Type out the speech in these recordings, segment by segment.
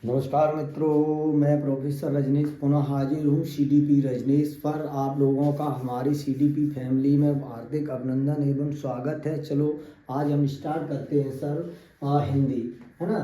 नमस्कार मित्रों, मैं प्रोफेसर रजनीश पुनः हाजिर हूँ सीडीपी रजनीश पर। आप लोगों का हमारी सीडीपी फैमिली में हार्दिक अभिनंदन एवं स्वागत है। चलो आज हम स्टार्ट करते हैं सर हिंदी, है ना।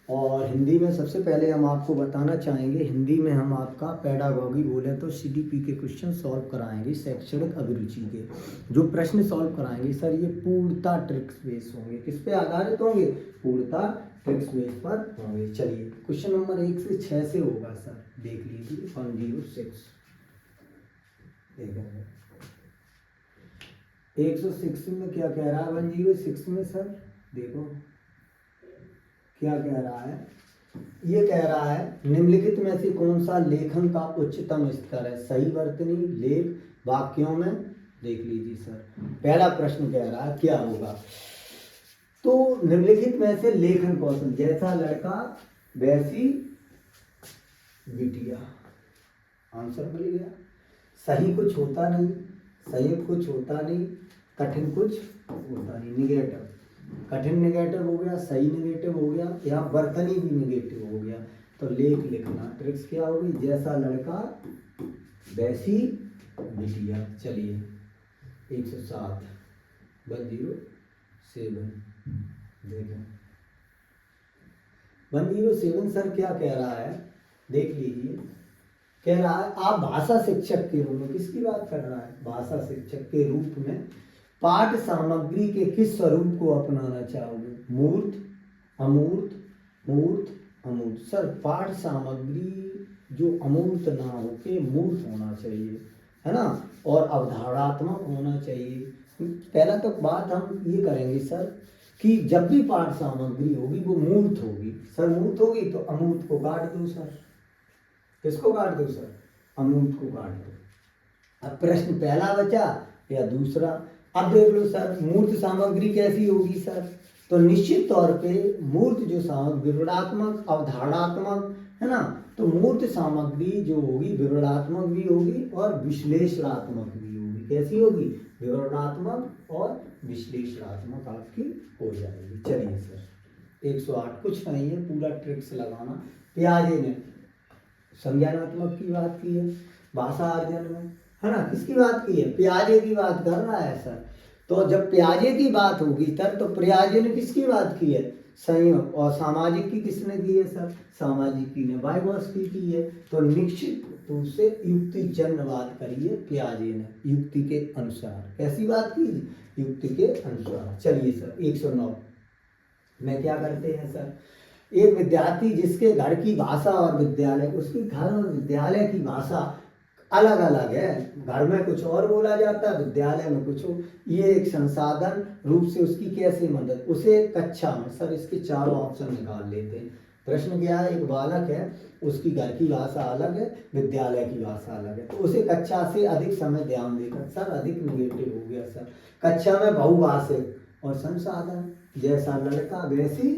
और हिंदी में सबसे पहले हम आपको बताना चाहेंगे, हिंदी में हम आपका पेडागॉगी बोले तो सीडीपी के क्वेश्चन सॉल्व कराएंगे। शैक्षणिक अभिरुचि के जो प्रश्न सॉल्व कराएंगे सर, ये पूर्णतः ट्रिक्स बेस होंगे। किस पे आधारित होंगे? पूर्णतः ट्रिक्स बेस पर होंगे। चलिए क्वेश्चन नंबर 1 से 6 से होगा सर, देख लीजिए 106। देखेंगे 106 में क्या कह रहा है? 106 में सर देखो क्या कह रहा है। ये कह रहा है निम्नलिखित में से कौन सा लेखन का उच्चतम स्तर है? सही वर्तनी लेख वाक्यों में। देख लीजिए सर, पहला प्रश्न कह रहा है क्या होगा। तो निम्नलिखित में से लेखन कौशल, जैसा लड़का वैसी बिटिया, आंसर मिल गया। सही कुछ होता नहीं, संयुक्त कुछ होता नहीं, कठिन कुछ होता नहीं। निगेटिव, कठिन निगेटिव हो गया, सही निगेटिव हो गया, या वर्तनी भी निगेटिव हो गया। तो लेख लिखना ट्रिक्स क्या होगी? जैसा लड़का वैसी बिटिया। चलिए 107 107 देखें 107 सर क्या कह रहा है, देख लीजिए। कह रहा है आप भाषा शिक्षक के रूप में, किसकी बात कर रहा है? भाषा शिक्षक के रूप में पाठ सामग्री के किस स्वरूप को अपनाना चाहोगे? मूर्त, अमूर्त, मूर्त, अमूर्त। सर पाठ सामग्री जो अमूर्त ना हो के मूर्त होना चाहिए, है ना, और अवधारणात्मक होना चाहिए। पहला तो बात हम ये करेंगे सर कि जब भी पाठ सामग्री होगी वो मूर्त होगी। सर मूर्त होगी तो अमूर्त को काट दो सर। किसको काट दो सर? अमूर्त को काट दो। अब प्रश्न पहला बचा या दूसरा। अब देख लो सर मूर्त सामग्री कैसी होगी सर, तो निश्चित तौर पे मूर्त जो सामग्री विवरणात्मक अवधारणात्मक, है ना। तो मूर्त सामग्री जो होगी विवरणात्मक भी होगी और विश्लेषणात्मक भी होगी। कैसी होगी? विवरणात्मक और विश्लेषणात्मक आपकी हो जाएगी। चलिए सर 108 कुछ नहीं है, पूरा ट्रिक्स लगाना। पियाजे ने संज्ञानात्मक की बात की है भाषा अर्जन में, है ना। किसकी बात की है? पियाजे की बात कर रहा है सर। तो जब पियाजे की बात होगी सर तो पियाजे ने किसकी बात की है? संयोग। और सामाजिक की किसने की है सर? सामाजिक की ने वाइगॉस्की की है। तो निश्चित रूप से युक्ति जन्य बात करी है पियाजे ने, युक्ति के अनुसार। कैसी बात की? युक्ति के अनुसार। चलिए सर 109 में क्या करते हैं सर, एक विद्यार्थी जिसके घर की भाषा और विद्यालय, उसकी घर और विद्यालय की भाषा अलग अलग है। घर में कुछ और बोला जाता है, विद्यालय में कुछ और। ये एक संसाधन रूप से उसकी कैसे मदद, उसे कक्षा में। सर इसके चारों ऑप्शन निकाल लेते हैं। प्रश्न क्या है? एक बालक है, उसकी घर की भाषा अलग है, विद्यालय की भाषा अलग है, तो उसे कक्षा से अधिक समय ध्यान देकर। सर अधिक निगेटिव हो गया सर। कक्षा में बहुभाषिक और संसाधन, जैसा लड़का वैसी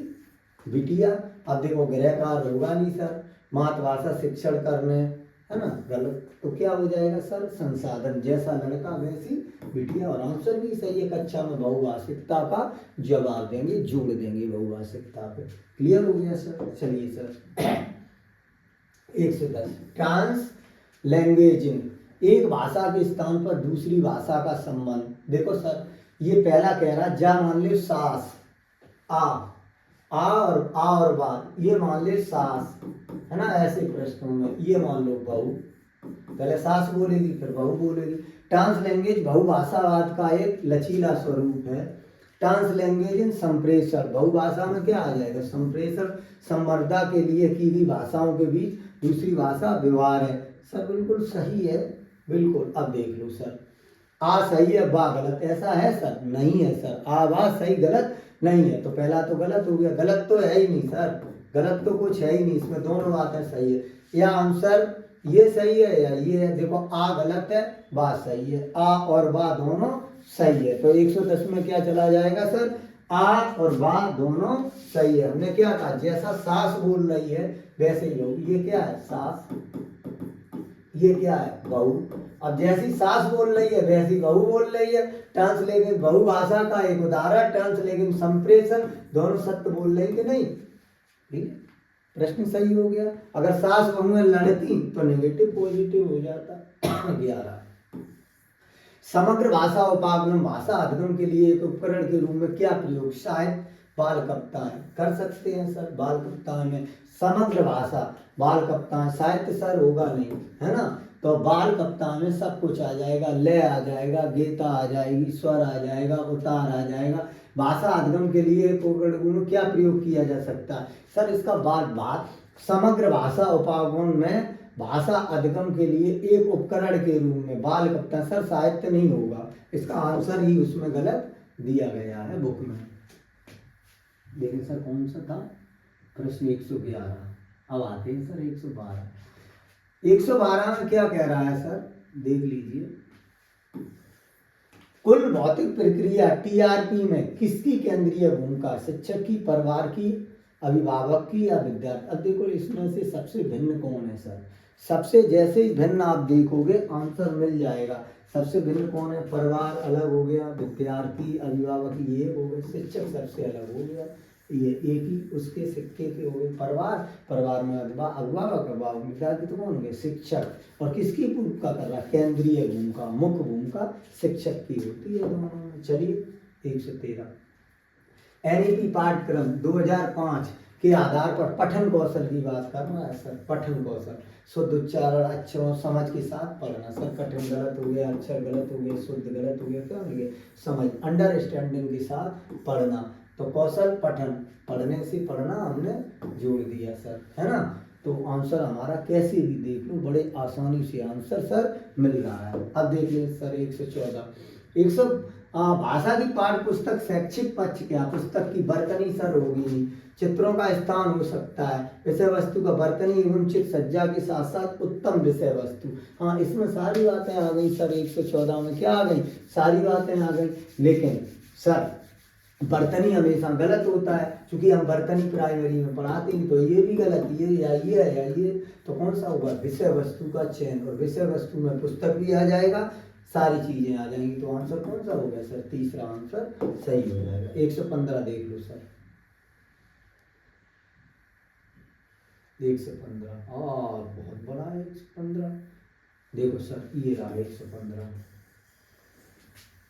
बिटिया। अब देखो गृहकार होगा नहीं सर, मातृभाषा शिक्षण करने, है ना, गलत। तो क्या हो जाएगा सर? संसाधन, जैसा लड़का वैसी बिटिया। और आंसर भी सही है, कक्षा में बहुभाषिकता का जवाब देंगे, जोड़ देंगे बहुभाषिकता पे। क्लियर हो गया सर। चलिए सर 110 ट्रांस लैंग्वेजिंग, एक भाषा के स्थान पर दूसरी भाषा का संबंध। देखो सर ये पहला कह रहा जा मान लो सास, आ और बात, ये मान ले सास, है ना। ऐसे प्रश्नों में ये मान लो बहू, पहले सास बोलेगी फिर बहू बोलेगी। ट्रांस लैंग्वेज बहुभाषावाद का एक लचीला स्वरूप है। ट्रांस लैंग्वेज इन संप्रेषण, बहुभाषा में क्या आ जाएगा? संप्रेषण, संवर्धा के लिए की गई भाषाओं के बीच दूसरी भाषा व्यवहार है। सर बिल्कुल सही है, बिल्कुल। अब देख लो सर, आ सही है बा गलत, ऐसा है सर? नहीं है सर। आ बा सही गलत नहीं है, तो पहला तो गलत हो गया। गलत तो है ही नहीं सर, गलत तो कुछ है ही नहीं, इसमें दोनों बातें सही है। या आंसर ये सही है या ये है। देखो आ गलत है, बा सही है, आ और बा दोनों सही है। तो 110 में क्या चला जाएगा सर? आ और बा दोनों सही है। हमने क्या कहा? जैसा सास बोल रही है वैसे ही होगी। ये क्या है? सास। ये क्या है? बहू। अब जैसी सास बोल रही है वैसी बहू बोल रही है। ट्रांसलेशन बहुभाषा का एक उदाहरण, ट्रांसलेशन संप्रेषण, दोनों सत्य बोल रही कि नहीं? ठीक है। प्रश्न सही हो गया। अगर सास बहुएं लड़ती तो नेगेटिव पॉजिटिव हो जाता। 11 समग्र भाषा उपागम भाषा अधिगम के लिए एक उपकरण के रूप में क्या प्रयोग? शायद बाल कप्तान कर सकते हैं सर। बाल कप्तान में समग्र भाषा, बाल कप्तान साहित्य सर होगा नहीं, है ना। तो बाल कप्तान में सब कुछ आ जाएगा, लय आ जाएगा, गीता आ जाएगी, स्वर आ जाएगा, उतार आ जाएगा। भाषा अधिगम के लिए एक उपकरण में क्या प्रयोग किया जा सकता है सर? इसका बात समग्र भाषा उपागम में भाषा अधिगम के लिए एक उपकरण के रूप में बाल कप्तान सर साहित्य नहीं होगा। इसका आंसर ही उसमें गलत दिया गया है बुक में। देखें सर कौन सा था प्रश्न? 111। अब आते हैं सर 112। 112 में क्या कह रहा है सर? देख लीजिए। कुल भौतिक प्रक्रिया टीआरपी में किसकी केंद्रीय भूमिका? शिक्षक की, परिवार की, अभिभावक की या विद्यार्थी? अब देखो इसमें से सबसे भिन्न कौन है सर? सबसे जैसे ही भिन्न आप देखोगे आंसर मिल जाएगा। सबसे भिन्न कौन है? परिवार अलग हो गया, विद्यार्थी, अभिभावक ये हो गए, शिक्षक सबसे अलग हो गया। ये एक ही उसके सिक्के के हो गए। परिवार में अभिभावक, विद्यार्थी तो कौन हो गए? शिक्षक। और किसकी भूमिका कर रहा? केंद्रीय भूमिका, मुख्य भूमिका शिक्षक की होती है दोनों में। चलिए 113 एनईपी पाठ्यक्रम 2005 के आधार पर पठन कौशल की बात करना है सर। पठन कौशल शुद्ध उच्चारण, अक्षरों समझ के साथ पढ़ना सर। कठिन गलत हो गया, अक्षर गलत हो गया, शुद्ध गलत हो गया, क्या हो गया? समझ, अंडरस्टैंडिंग के साथ पढ़ना। तो कौशल पठन, पढ़ने से पढ़ना हमने जोड़ दिया सर, है ना। तो आंसर हमारा कैसे भी देख लो बड़े आसानी से आंसर सर मिल रहा है। अब देख लें सर 114 भाषा की पाठ्य पुस्तक शैक्षिक पक्ष क्या? पुस्तक की बर्तनी सर होगी, चित्रों का स्थान हो सकता है, विषय वस्तु का बर्तनी एवं चित्र सज्जा के साथ साथ उत्तम विषय वस्तु। हाँ इसमें सारी बातें आ गई सर। 114 में क्या आ गई? सारी बातें आ गई। लेकिन सर बर्तनी हमेशा गलत होता है, क्योंकि हम बर्तनी प्राइमरी में पढ़ाते हैं। तो ये भी गलत, ये या ये तो कौन सा होगा? विषय वस्तु का चयन। और विषय वस्तु में पुस्तक भी आ जाएगा, सारी चीजें आ जाएंगी। तो आंसर कौन सा होगा सर? तीसरा आंसर सही हो जाएगा। 115 देख लो सर। 115 और बहुत बड़ा है 115। देखो सर ये रहा 115।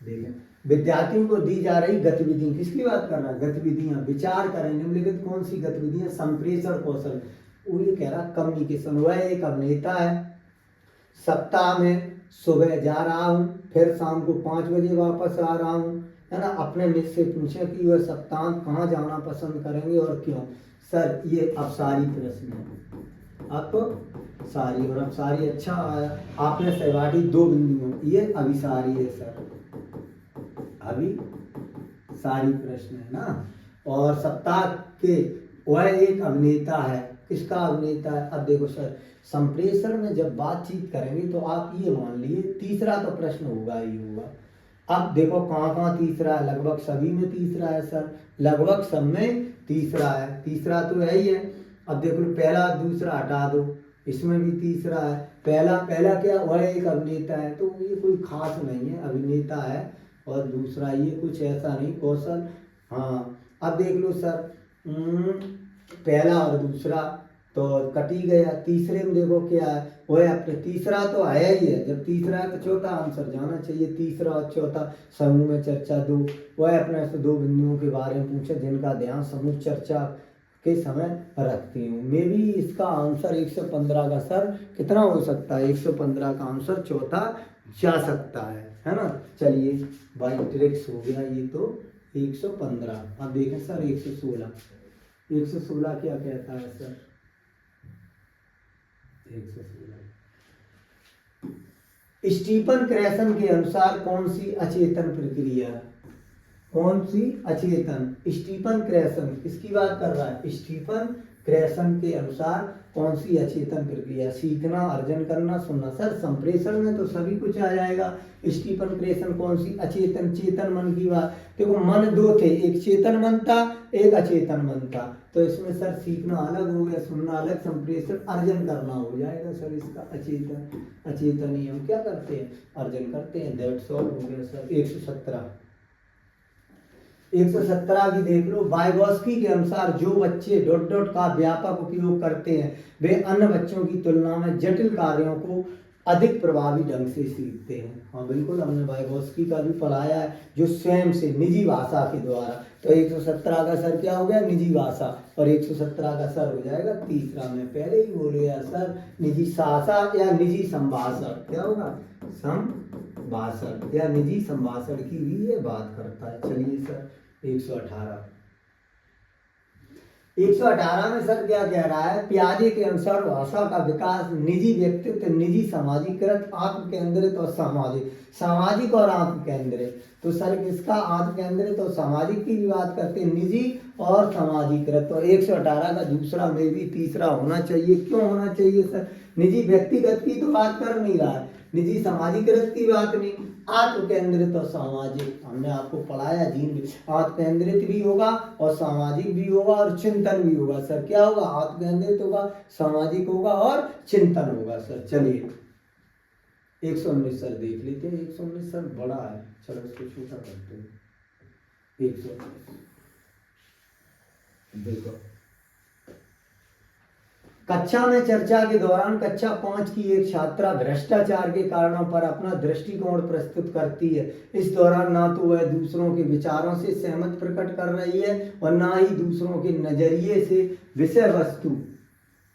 देखें विद्यार्थियों को दी जा रही गतिविधि, किसकी बात कर रहा है? गतिविधियां। विचार करें निम्नलिखित कौन सी गतिविधियां संप्रेषण कौशल। वो ये कह रहा कम्युनिकेशन। वह एक अभिनेता है, सप्ताह में सुबह जा रहा हूँ, फिर शाम को 5 बजे वापस आ रहा हूँ, है ना। अपने मित्र से पूछे कि वह सप्ताह कहाँ जाना पसंद करेंगे और क्यों? सर ये अपसारी प्रश्न है। आपको सारी और अपसारी अच्छा आया। आपने सहपाठी 2 बिंदुओं, ये अभिसारी है सर। अभी सारी प्रश्न है ना। और सप्ताह के वह एक अभिनेता है, किसका अभिनेता है? अब देखो सर संप्रेषण में जब बातचीत करेंगे तो आप ये मान लिए तीसरा तो प्रश्न होगा ही होगा। अब देखो कहाँ कहाँ तीसरा है? लगभग सभी में तीसरा है सर। लगभग सब में तीसरा है, तीसरा तो है ही है। अब देखो पहला दूसरा हटा दो, इसमें भी तीसरा है। पहला क्या? वह एक अभिनेता है, तो ये कोई खास नहीं है, अभिनेता है। और दूसरा ये कुछ ऐसा नहीं, कौशल। हाँ अब देख लो सर पहला और दूसरा तो कट ही गया। तीसरे में देखो क्या है? वह अपने तीसरा तो आया ही है। जब तीसरा है तो चौथा आंसर जाना चाहिए। तीसरा और चौथा समूह में चर्चा 2। वह अपने से 2 बिंदुओं के बारे में पूछे जिनका ध्यान समूह चर्चा के समय रखती हूँ। मे भी इसका आंसर 115 का सर कितना हो सकता है? 115 का आंसर चौथा जा सकता है ना। चलिए बाई ट्रिक्स हो गया ये तो 115। अब देखें सर 116 क्या कहता है सर? 116 स्टीफन क्रैसन के अनुसार कौन सी अचेतन प्रक्रिया? कौन सी अचेतन? स्टीफन क्रैसन किसकी बात कर रहा है? स्टीफन क्रैसन के अनुसार कौन सी अचेतन प्रक्रिया? सीखना, अर्जन करना, सुनना। सर संप्रेषण में तो सभी कुछ आ जाएगा। स्टीफन क्रैसन कौन सी अचेतन? चेतन मन की बात। देखो मन 2 थे, एक चेतन मन था, एक अचेतन मन था। तो इसमें सर सीखना अलग हो गया, सुनना अलग, संप्रेषण अर्जन करना हो जाएगा सर इसका अचेतन ही हम क्या करते हैं? अर्जन करते हैं। दैट्स ऑल हो गया सर। 117 117 की देख लो। वाइगोस्की के अनुसार जो बच्चे डॉट डॉट का व्यापक उपयोग करते हैं वे अन्य बच्चों की तुलना में जटिल कार्यों को अधिक प्रभावी ढंग से सीखते हैं। हाँ बिल्कुल, हमने वाइगोस्की का भी पढ़ाया है, जो स्वयं से निजी भाषा के द्वारा। तो 117 का सर क्या हो गया, निजी भाषा, और 117 का सर हो जाएगा तीसरा। मैं पहले ही बोल गया सर, निजी शासा या निजी संभाषण, क्या होगा, संभाषण या निजी संभाषण की भी ये बात करता है। चलिए सर 118 में सर क्या कह रहा है, पियाजे के अनुसार भाषा का विकास निजी व्यक्तित्व, निजी सामाजिकृत, आत्म केंद्रित और सामाजिक, सामाजिक और आत्म केंद्रित। तो सर किसका, आत्म केंद्रित और सामाजिक की भी बात करते हैं, निजी और सामाजिकृत। तो 118 का दूसरा में भी तीसरा होना चाहिए। क्यों होना चाहिए सर, निजी व्यक्तिगत की तो बात कर नहीं रहा है, निजी सामाजिकृत की बात नहीं, आत्म केंद्रित और सामाजिक। हमने आपको पढ़ाया जीन, आत्म केंद्रित भी होगा और सामाजिक भी होगा और चिंतन भी होगा। सर क्या होगा, आत्म केंद्रित होगा, सामाजिक होगा और चिंतन होगा। सर चलिए 119 सर देख लेते हैं। 119 सर बड़ा है, चलो इसको छोटा करते हैं। 119 देखो, कक्षा में चर्चा के दौरान कक्षा 5 की एक छात्रा भ्रष्टाचार के कारणों पर अपना दृष्टिकोण प्रस्तुत करती है। इस दौरान ना तो वह दूसरों के विचारों से सहमत प्रकट कर रही है और ना ही दूसरों के नजरिए से विषय वस्तु,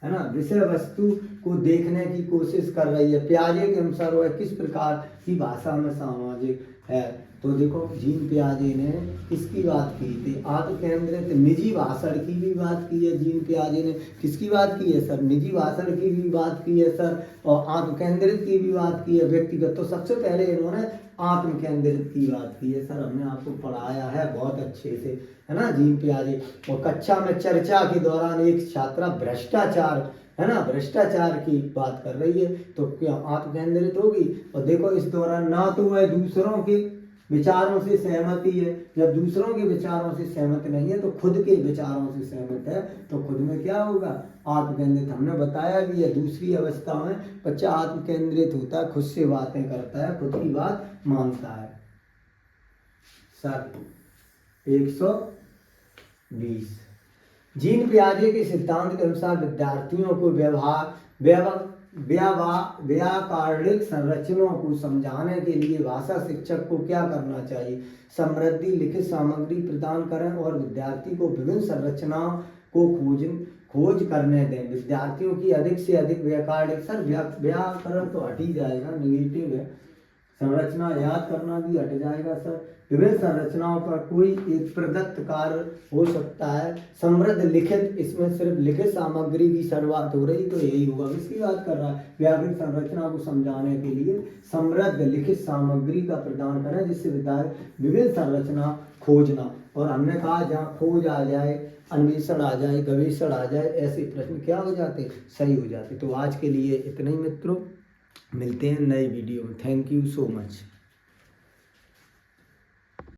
है ना, विषय वस्तु को देखने की कोशिश कर रही है। पियाजे के अनुसार वह किस प्रकार की भाषा में सामाजिक है। तो देखो जीन पियाजे ने किसकी बात की थी, आत्म केंद्रित निजी भाषण की भी बात की है। जीन पियाजे ने किसकी बात की है सर, निजी भाषण की भी बात की है सर, और आत्म केंद्रित की भी बात की है, व्यक्तिगत। तो सबसे पहले इन्होंने आत्म केंद्रित की बात की है। सर हमने आपको पढ़ाया है बहुत अच्छे से, है ना, जीन पियाजे। और कक्षा में चर्चा के दौरान एक छात्रा भ्रष्टाचार, है ना, भ्रष्टाचार की बात कर रही है, तो क्या आत्म केंद्रित होगी। और देखो इस दौरान ना तो वह दूसरों के विचारों से सहमति है, जब दूसरों के विचारों से सहमत नहीं है तो खुद के विचारों से सहमत है, तो खुद में क्या होगा, आत्म केंद्रित। हमने बताया भी है दूसरी अवस्था में बच्चा आत्म केंद्रित होता है, खुद से बातें करता है, खुद की बात मानता है। सर 120 जीन पियाजे के सिद्धांत के अनुसार विद्यार्थियों को व्याकरणिक संरचनाओं को समझाने के लिए भाषा शिक्षक को क्या करना चाहिए, समृद्धि लिखित सामग्री प्रदान करें और विद्यार्थी को विभिन्न संरचनाओं को खोज करने दें। विद्यार्थियों की अधिक से अधिक व्याकरणिक, सर व्याकरण तो हट ही जाएगा, निगेटिव है, संरचना याद करना भी हट जाएगा सर। विभिन्न संरचनाओं पर कोई एक प्रदत्त कार्य हो सकता है। समृद्ध लिखित, इसमें सिर्फ लिखित सामग्री की शुरुआत हो रही, तो यही होगा, इसकी बात कर रहा है। व्याकरणिक संरचना को समझाने के लिए समृद्ध लिखित सामग्री का प्रदान करें जिससे विद्यार्थी विभिन्न संरचना खोजना। और हमने कहा जहाँ खोज आ जाए, अन्वेषण आ जाए, गवेषण आ जाए, ऐसे प्रश्न क्या हो जाते, सही हो जाते। तो आज के लिए इतना ही मित्रों, मिलते हैं नए वीडियो में। Thank you so much.